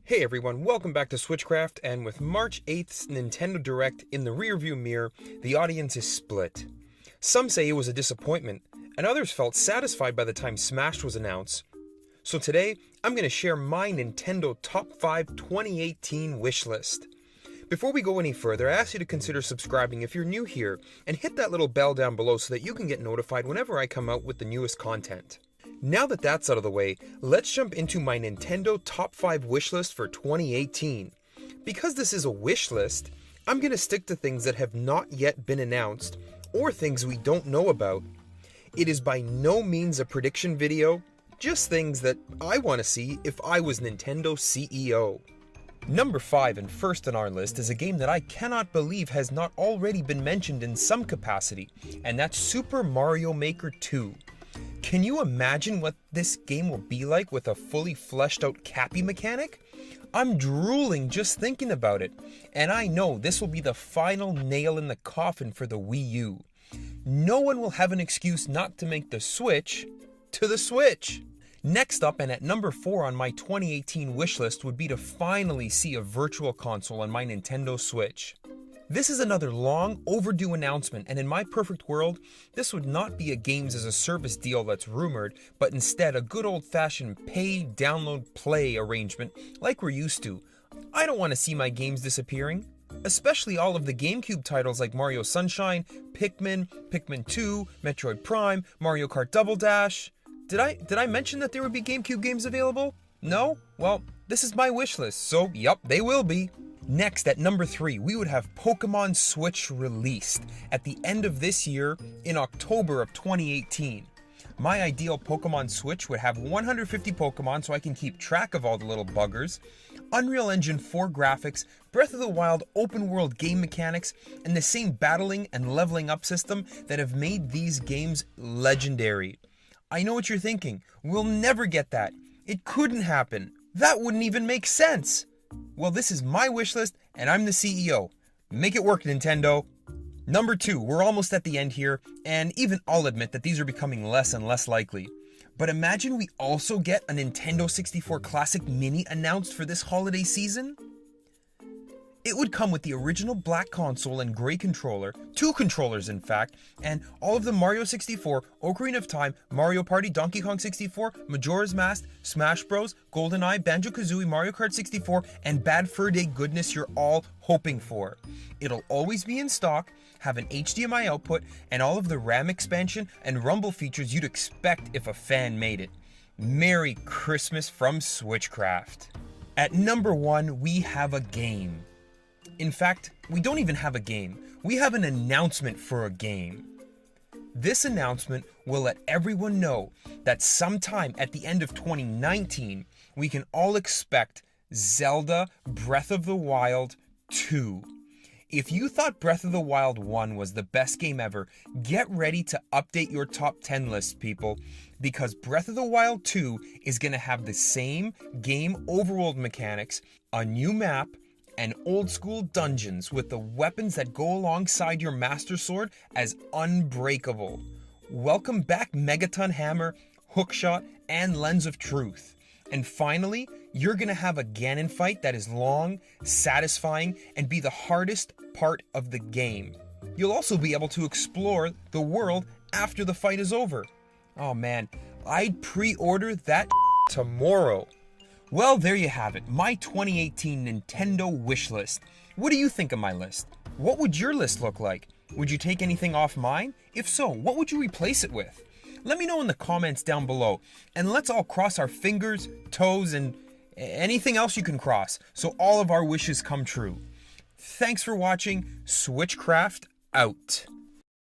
Hey everyone, welcome back to Switchcraft, and with March 8th's Nintendo Direct in the rearview mirror, the audience is split. Some say it was a disappointment, and others felt satisfied by the time Smash was announced. So today, I'm going to share my Nintendo Top 5 2018 wishlist. Before we go any further, I ask you to consider subscribing if you're new here, and hit that little bell down below so that you can get notified whenever I come out with the newest content. Now that that's out of the way, let's jump into my Nintendo Top 5 wishlist for 2018. Because this is a wish list, I'm going to stick to things that have not yet been announced, or things we don't know about. It is by no means a prediction video, just things that I want to see if I was Nintendo CEO. Number 5 and first on our list is a game that I cannot believe has not already been mentioned in some capacity, and that's Super Mario Maker 2. Can you imagine what this game will be like with a fully fleshed out Cappy mechanic? I'm drooling just thinking about it, and I know this will be the final nail in the coffin for the Wii U. No one will have an excuse not to make the switch to the Switch. Next up, and at number 4 on my 2018 wishlist, would be to finally see a virtual console on my Nintendo Switch. This is another long overdue announcement, and in my perfect world, this would not be a games as a service deal that's rumored, but instead a good old-fashioned pay, download, play arrangement like we're used to. I don't want to see my games disappearing, especially all of the GameCube titles like Mario Sunshine, Pikmin, Pikmin 2, Metroid Prime, Mario Kart Double Dash. Did I mention that there would be GameCube games available? No? Well, this is my wish list, so yup, they will be. Next, at number 3, we would have Pokemon Switch released at the end of this year in October of 2018. My ideal Pokemon Switch would have 150 Pokemon so I can keep track of all the little buggers, Unreal Engine 4 graphics, Breath of the Wild open world game mechanics, and the same battling and leveling up system that have made these games legendary. I know what you're thinking, we'll never get that. It couldn't happen. That wouldn't even make sense. Well, this is my wish list, and I'm the CEO. Make it work, Nintendo. Number 2, we're almost at the end here, and even I'll admit that these are becoming less and less likely. But imagine we also get a Nintendo 64 Classic Mini announced for this holiday season. It would come with the original black console and gray controller, 2 controllers in fact, and all of the Mario 64, Ocarina of Time, Mario Party, Donkey Kong 64, Majora's Mask, Smash Bros, GoldenEye, Banjo-Kazooie, Mario Kart 64, and Bad Fur Day goodness you're all hoping for. It'll always be in stock, have an HDMI output, and all of the RAM expansion and rumble features you'd expect if a fan made it. Merry Christmas from Switchcraft. At number 1, we have a game. In fact, we don't even have a game. We have an announcement for a game. This announcement will let everyone know that sometime at the end of 2019, we can all expect Zelda Breath of the Wild 2. If you thought Breath of the Wild 1 was the best game ever, get ready to update your top 10 lists, people, because Breath of the Wild 2 is going to have the same game overworld mechanics, a new map, and old school dungeons with the weapons that go alongside your Master Sword as unbreakable. Welcome back Megaton Hammer, Hookshot, and Lens of Truth. And finally, you're gonna have a Ganon fight that is long, satisfying, and be the hardest part of the game. You'll also be able to explore the world after the fight is over. Oh man, I'd pre-order that tomorrow. Well, there you have it, my 2018 Nintendo wishlist. What do you think of my list? What would your list look like? Would you take anything off mine? If so, what would you replace it with? Let me know in the comments down below, and let's all cross our fingers, toes, and anything else you can cross, so all of our wishes come true. Thanks for watching. Switchcraft out.